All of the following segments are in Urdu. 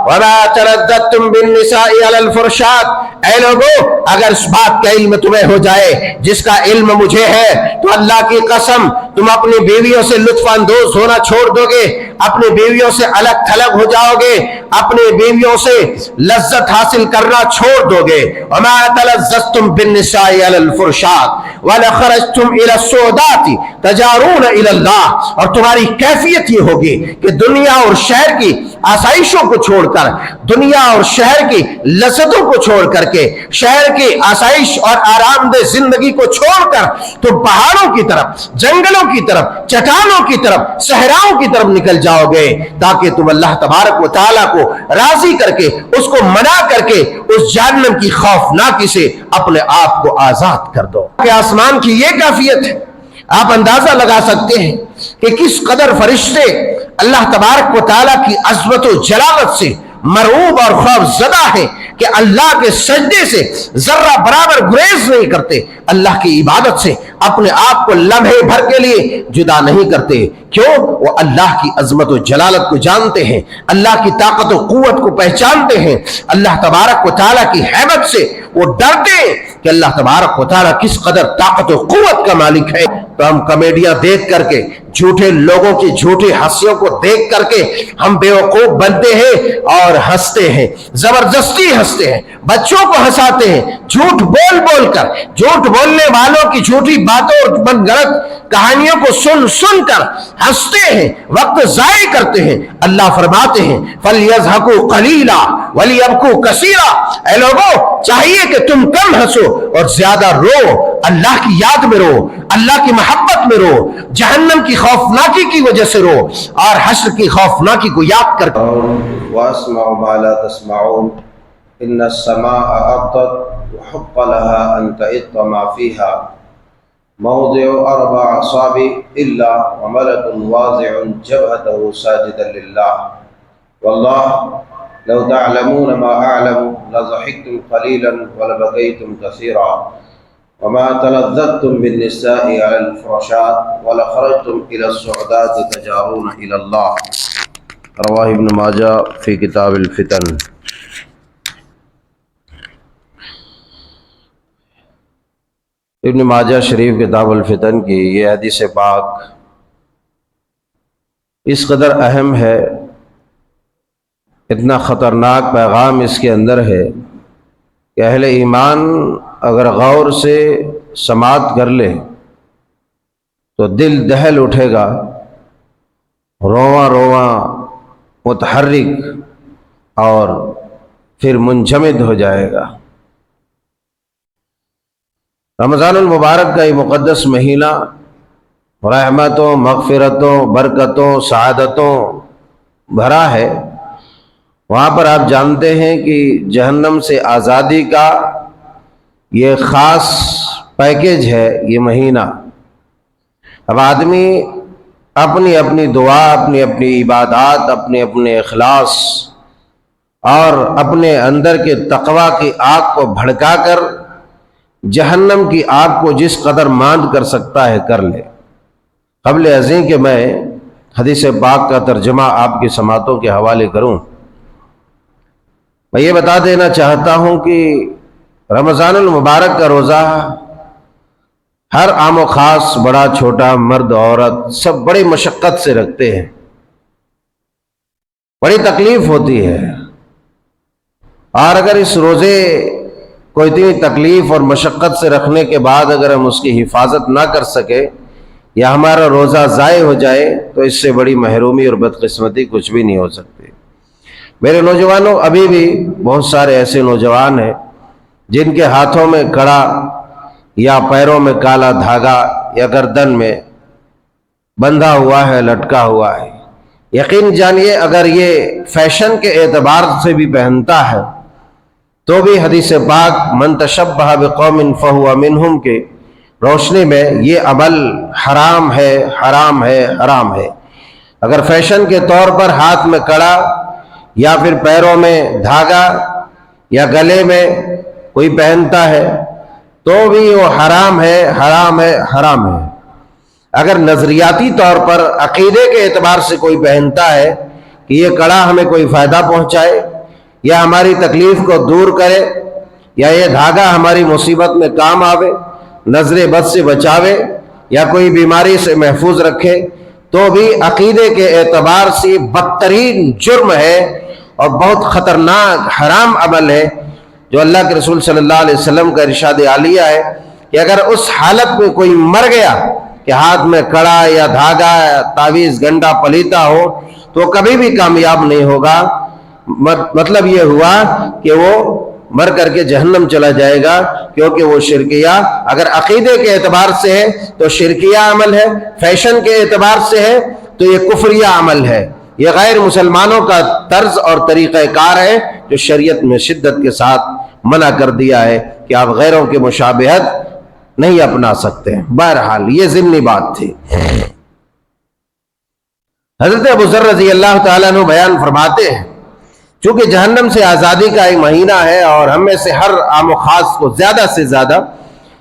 وما ترددتم بالنساء على الفرشات، اے لوگو اگر اس بات کا علم تمہیں ہو جائے جس کا علم مجھے ہے تو اللہ کی قسم تم اپنی بیویوں سے لطف اندوز ہونا چھوڑ دو گے، اپنی بیویوں سے الگ تھلگ ہو جاؤ گے، اپنی بیویوں سے لذت حاصل کرنا چھوڑ دو گے۔ وما تلذذتم بالنساء على الفرشات ولخرجتم الى السودات تجارون الى اللہ، اور تمہاری کیفیت یہ ہوگی کہ دنیا اور شہر کی آسائشوں کو چھوڑ کر، دنیا اور شہر کی لذتوں کو چھوڑ کر کے، شہر کی آسائش اور آرام دہ زندگی کو چھوڑ کر تو پہاڑوں کی طرف، جنگلوں کی طرف، چٹانوں کی طرف، صحراؤں کی طرف نکل جاؤ گے تاکہ تم اللہ تبارک و تعالیٰ کو راضی کر کے، اس کو منا کر کے اس جہنم کی خوفناکی سے اپنے آپ کو آزاد کر دو۔ کہ آسمان کی یہ کیفیت ہے، آپ اندازہ لگا سکتے ہیں کہ کس قدر فرشتے اللہ تبارک و تعالیٰ کی عظمت و جلالت سے مرعوب اور خوف زدہ ہیں کہ اللہ کے سجدے سے ذرہ برابر گریز نہیں کرتے، اللہ کی عبادت سے اپنے آپ کو لمحے بھر کے لیے جدا نہیں کرتے۔ کیوں؟ وہ اللہ کی عظمت و جلالت کو جانتے ہیں، اللہ کی طاقت و قوت کو پہچانتے ہیں، اللہ تبارک و تعالیٰ کی ہیبت سے وہ ڈرتے ہیں کہ اللہ تبارک و تعالیٰ کس قدر طاقت و قوت کا مالک ہے۔ تو ہم کامیڈیاں دیکھ کر کے، جھوٹے لوگوں کی جھوٹی ہنسیوں کو دیکھ کر کے ہم بیوقوف بنتے ہیں اور ہنستے ہیں، زبردستی ہنستے ہیں، بچوں کو ہنساتے ہیں، جھوٹ بول بول کر، جھوٹ بولنے والوں کی جھوٹی باتوں اور من گھڑت کہانیوں کو سن سن کر ہنستے ہیں، وقت ضائع کرتے ہیں۔ اللہ فرماتے ہیں فَلْيَضْحَكُوا قَلِيلًا وَلْيَبْكُوا كَثِيرًا، اے لوگو چاہیے کہ تم کم ہنسو اور زیادہ رو، اللہ کی یاد میں رو، اللہ کی محبت میں رو، جہنم کی خوفناکی کی وجہ سے رو اور حشر کی خوفناکی کو یاد کر۔ وَأَسْمَعُ مَا لَا تَسْمَعُونَ إِنَّ السَّمَاءَ أَغْطَتْ وَحُقَّ لَهَا أَن تَئِطَّ مَا فِيهَا موضع 4 أصابع إلا وملك واضع جبهته ساجدا لله والله لو تعلمون ما أعلم لضحكتم قليلا ولبكيتم كثيرا وما تلذذتم بالنساء على الفرشات ولخرجتم إلى الصعدات تجارون إلى الله۔ رواه ابن ماجہ فی کتاب الفتن۔ ابن ماجہ شریف کتاب الفتن کی یہ حدیث پاک اس قدر اہم ہے، اتنا خطرناک پیغام اس کے اندر ہے کہ اہل ایمان اگر غور سے سماعت کر لے تو دل دہل اٹھے گا، رواں رواں متحرک اور پھر منجمد ہو جائے گا۔ رمضان المبارک کا یہ مقدس مہینہ رحمتوں، مغفرتوں، برکتوں، سعادتوں بھرا ہے۔ وہاں پر آپ جانتے ہیں کہ جہنم سے آزادی کا یہ خاص پیکیج ہے یہ مہینہ۔ اب آدمی اپنی اپنی دعا، اپنی اپنی عبادات، اپنے اپنے اخلاص اور اپنے اندر کے تقوی کی آگ کو بھڑکا کر جہنم کی آگ کو جس قدر ماند کر سکتا ہے کر لے۔ قبل ازیں کہ میں حدیث پاک کا ترجمہ آپ کی سماعتوں کے حوالے کروں، میں یہ بتا دینا چاہتا ہوں کہ رمضان المبارک کا روزہ ہر عام و خاص، بڑا چھوٹا، مرد عورت سب بڑی مشقت سے رکھتے ہیں، بڑی تکلیف ہوتی ہے، اور اگر اس روزے کو اتنی تکلیف اور مشقت سے رکھنے کے بعد اگر ہم اس کی حفاظت نہ کر سکے یا ہمارا روزہ ضائع ہو جائے تو اس سے بڑی محرومی اور بدقسمتی کچھ بھی نہیں ہو سکتی۔ میرے نوجوانوں، ابھی بھی بہت سارے ایسے نوجوان ہیں جن کے ہاتھوں میں کڑا یا پیروں میں کالا دھاگا یا گردن میں بندھا ہوا ہے، لٹکا ہوا ہے۔ یقین جانیے اگر یہ فیشن کے اعتبار سے بھی پہنتا ہے تو بھی حدیث پاک من تشبہ بقوم فہو منہم کے روشنی میں یہ عمل حرام ہے، حرام ہے، حرام ہے۔ اگر فیشن کے طور پر ہاتھ میں کڑا یا پھر پیروں میں دھاگا یا گلے میں کوئی پہنتا ہے تو بھی وہ حرام ہے، حرام ہے، حرام ہے۔ اگر نظریاتی طور پر عقیدے کے اعتبار سے کوئی پہنتا ہے کہ یہ کڑا ہمیں کوئی فائدہ پہنچائے یا ہماری تکلیف کو دور کرے، یا یہ دھاگا ہماری مصیبت میں کام آوے، نظر بد سے بچاوے، یا کوئی بیماری سے محفوظ رکھے، تو بھی عقیدے کے اعتبار سے بدترین جرم ہے اور بہت خطرناک حرام عمل ہے، جو اللہ کے رسول صلی اللہ علیہ وسلم کا ارشاد عالیہ ہے کہ اگر اس حالت میں کوئی مر گیا کہ ہاتھ میں کڑا یا دھاگا یا تعویذ گنڈا پلیتا ہو تو کبھی بھی کامیاب نہیں ہوگا۔ مطلب یہ ہوا کہ وہ مر کر کے جہنم چلا جائے گا، کیونکہ وہ شرکیہ اگر عقیدے کے اعتبار سے ہے تو شرکیہ عمل ہے، فیشن کے اعتبار سے ہے تو یہ کفریہ عمل ہے، یہ غیر مسلمانوں کا طرز اور طریقہ کار ہے جو شریعت میں شدت کے ساتھ منع کر دیا ہے کہ آپ غیروں کی مشابہت نہیں اپنا سکتے۔ بہرحال یہ ضمنی بات تھی۔ حضرت ابو ذر رضی اللہ تعالیٰ عنہ بیان فرماتے ہیں چونکہ جہنم سے آزادی کا ایک مہینہ ہے اور ہم میں سے ہر عام و خاص کو زیادہ سے زیادہ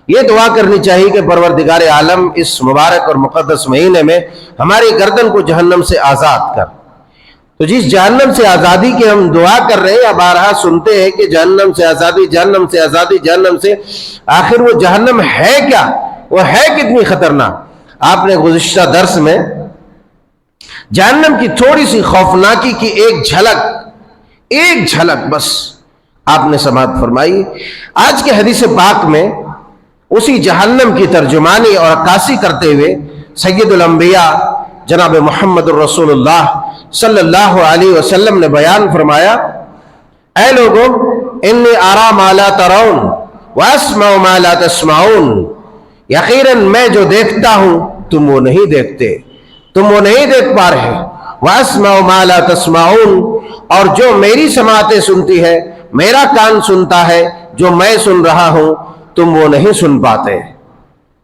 یہ دعا کرنی چاہیے کہ پروردگار عالم اس مبارک اور مقدس مہینے میں ہماری گردن کو جہنم سے آزاد کر۔ تو جس جہنم سے آزادی کی ہم دعا کر رہے ہیں یا بارہا سنتے ہیں کہ جہنم سے آزادی، جہنم سے آزادی، جہنم سے، آخر وہ جہنم ہے کیا؟ وہ ہے کتنی خطرناک؟ آپ نے گزشتہ درس میں جہنم کی تھوڑی سی خوفناکی کی ایک جھلک بس آپ نے سماعت فرمائی۔ آج کے حدیث پاک میں اسی جہنم کی ترجمانی اور عکاسی کرتے ہوئے سید الانبیاء جناب محمد الرسول اللہ صلی اللہ علیہ وسلم نے بیان فرمایا، اے لوگوں انی ارا ما لا ترون واسمع ما لا تسمعون، یقیناً میں جو دیکھتا ہوں تم وہ نہیں دیکھتے، تم وہ نہیں دیکھ پا رہے، واسمع ما لا تسمعون، اور جو میری سماعتیں سنتی ہے، میرا کان سنتا ہے، جو میں سن رہا ہوں تم وہ نہیں سن پاتے۔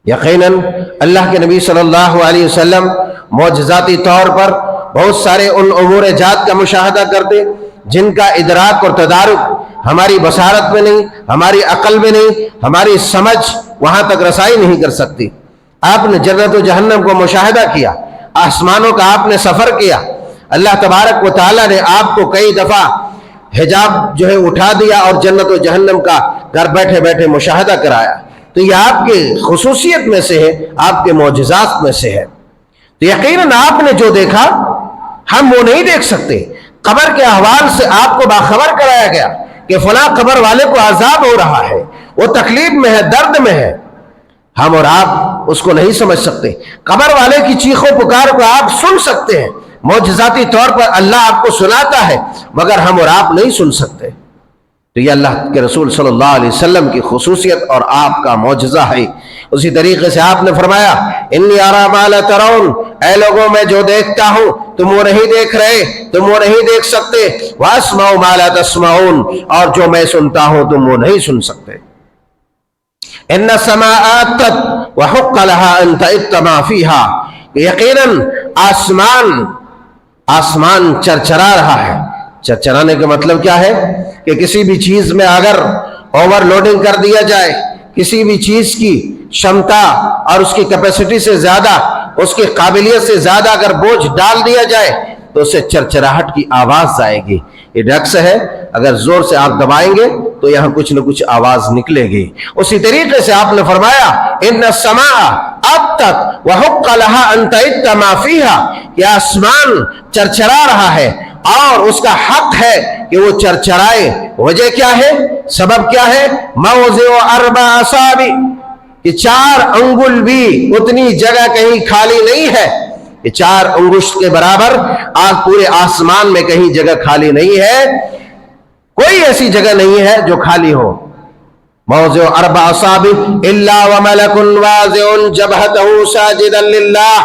یقیناً اللہ کے نبی صلی اللہ علیہ وسلم معجزاتی طور پر بہت سارے ان امور جات کا مشاہدہ کرتے جن کا ادراک اور تدارک ہماری بصارت میں نہیں، ہماری عقل میں نہیں، ہماری سمجھ وہاں تک رسائی نہیں کر سکتی۔ آپ نے جنت و جہنم کو مشاہدہ کیا، آسمانوں کا آپ نے سفر کیا، اللہ تبارک و تعالیٰ نے آپ کو کئی دفعہ حجاب جو ہے اٹھا دیا اور جنت و جہنم کا گھر بیٹھے بیٹھے مشاہدہ کرایا، تو یہ آپ کی خصوصیت میں سے ہے، آپ کے معجزات میں سے ہے۔ تو یقیناً آپ نے جو دیکھا ہم وہ نہیں دیکھ سکتے۔ قبر کے احوال سے آپ کو باخبر کرایا گیا کہ فلاں قبر والے کو عذاب ہو رہا ہے، وہ تکلیف میں ہے، درد میں ہے، ہم اور آپ اس کو نہیں سمجھ سکتے۔ قبر والے کی چیخوں پکار کو آپ سن سکتے ہیں، معجزاتی طور پر اللہ آپ کو سناتا ہے، مگر ہم اور آپ نہیں سن سکتے۔ تو یہ اللہ کے رسول صلی اللہ علیہ وسلم کی خصوصیت اور آپ کا معجزہ ہے۔ اسی طریقے سے آپ نے فرمایا انی ارا ما لا ترون، اے لوگوں میں جو دیکھتا ہوں تم وہ نہیں دیکھ رہے، تم وہ نہیں دیکھ سکتے، واسمع ما لا تسمعون، اور جو میں سنتا ہوں تم وہ نہیں سن سکتے۔ ان السماء آتت وحق لها ان تئت ما فيها، یقیناً آسمان چرچرا رہا ہے۔ چرچرانے کا مطلب کیا ہے کہ کسی بھی چیز میں اگر اوور لوڈنگ کر دیا جائے، کسی بھی چیز کی شمتا اور اس کی کیپیسٹی سے زیادہ، اس کی قابلیت سے زیادہ اگر بوجھ ڈال دیا جائے تو اسے چرچراہٹ کی آواز آئے گی۔ یہ ڈکس ہے، اگر زور سے آپ دبائیں گے تو یہاں کچھ نہ کچھ آواز نکلے گی۔ اسی طریقے سے آپ نے فرمایا ان السماء آتت وحق لها ان تئت ما فيها، کہ آسمان چرچرا رہا ہے اور اس کا حق ہے کہ وہ چرچرائے۔ وجہ کیا ہے؟ سبب کیا ہے؟ موضع 4 اصابع، کہ 4 انگل بھی اتنی جگہ کہیں خالی نہیں ہے، کہ 4 انگشت کے برابر آج پورے آسمان میں کہیں جگہ خالی نہیں ہے، کوئی ایسی جگہ نہیں ہے جو خالی ہو۔ موضع 4 اصابع الا وملک واضع جبهته ساجدا للہ،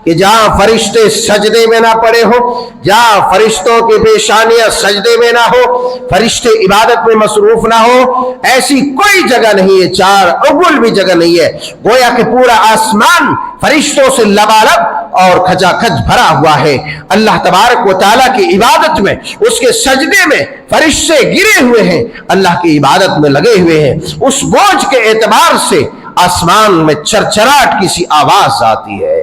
کہ جہاں فرشتے سجدے میں نہ پڑے ہو، جہاں فرشتوں کی پیشانیاں سجدے میں نہ ہو، فرشتے عبادت میں مصروف نہ ہو، ایسی کوئی جگہ نہیں ہے، 4 انگل بھی جگہ نہیں ہے۔ گویا کہ پورا آسمان فرشتوں سے لبالب اور کھچا کھچ بھرا ہوا ہے۔ اللہ تبارک و تعالیٰ کی عبادت میں، اس کے سجدے میں فرشتے گرے ہوئے ہیں، اللہ کی عبادت میں لگے ہوئے ہیں۔ اس بوجھ کے اعتبار سے آسمان میں چرچراہٹ کی سی آواز آتی ہے۔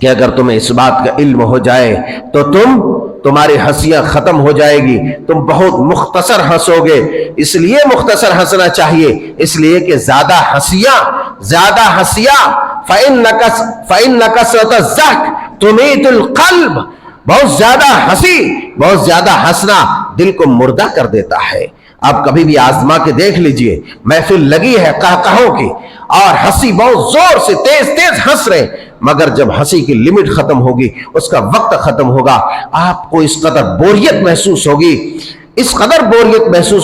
کہ اگر تمہیں اس بات کا علم ہو جائے تو تمہاری ہنسیاں ختم ہو جائے گی، تم بہت مختصر ہنسو گے۔ اس لیے مختصر ہنسنا چاہیے، اس لیے کہ زیادہ ہنسیاں فَإِنَّ كَثْرَةَ الضَّحْكِ تُمِيتُ الْقَلْبَ، بہت زیادہ ہنسی، بہت زیادہ ہنسنا دل کو مردہ کر دیتا ہے۔ آپ کبھی بھی آزما کے دیکھ لیجئے، محفل لگی ہے قہقہوں کی اور ہنسی بہت زور سے تیز ہنس رہے، مگر جب ہنسی کی لمٹ ختم ہوگی، اس کا وقت ختم ہوگا، آپ کو اس قدر بوریت محسوس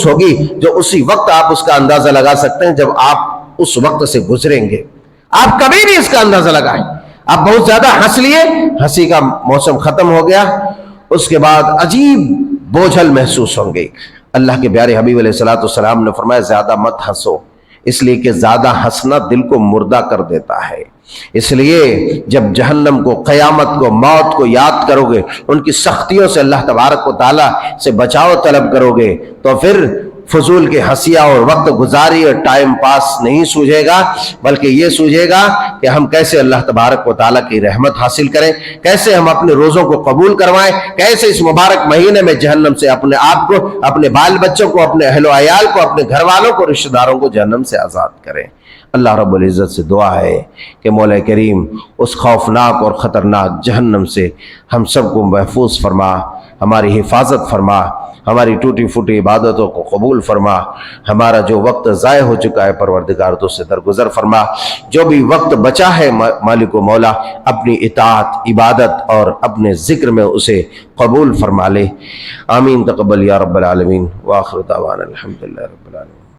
ہوگی جو اسی وقت آپ اس کا اندازہ لگا سکتے ہیں جب آپ اس وقت سے گزریں گے۔ آپ کبھی بھی اس کا اندازہ لگائیں، آپ بہت زیادہ ہنس لیے، ہنسی کا موسم ختم ہو گیا، اس کے بعد عجیب بوجھل محسوس ہوں گے۔ اللہ کے پیارے حبیب علیہ الصلوۃ والسلام نے فرمایا زیادہ مت ہنسو، اس لیے کہ زیادہ ہنسنا دل کو مردہ کر دیتا ہے۔ اس لیے جب جہنم کو، قیامت کو، موت کو یاد کرو گے، ان کی سختیوں سے اللہ تبارک و تعالیٰ سے بچاؤ طلب کرو گے، تو پھر فضول کے ہنسیاں اور وقت گزاری اور ٹائم پاس نہیں سوجھے گا، بلکہ یہ سوجھے گا کہ ہم کیسے اللہ تبارک و تعالیٰ کی رحمت حاصل کریں، کیسے ہم اپنے روزوں کو قبول کروائیں، کیسے اس مبارک مہینے میں جہنم سے اپنے آپ کو، اپنے بال بچوں کو، اپنے اہل و عیال کو، اپنے گھر والوں کو، رشتہ داروں کو جہنم سے آزاد کریں۔ اللہ رب العزت سے دعا ہے کہ مولا کریم اس خوفناک اور خطرناک جہنم سے ہم سب کو محفوظ فرما، ہماری حفاظت فرما، ہماری ٹوٹی پھوٹی عبادتوں کو قبول فرما، ہمارا جو وقت ضائع ہو چکا ہے پروردگار تو سے درگزر فرما، جو بھی وقت بچا ہے مالک و مولا اپنی اطاعت، عبادت اور اپنے ذکر میں اسے قبول فرما لے۔ آمین تقبل یا رب العالمین، وآخر دعوانا الحمدللہ رب العالمین۔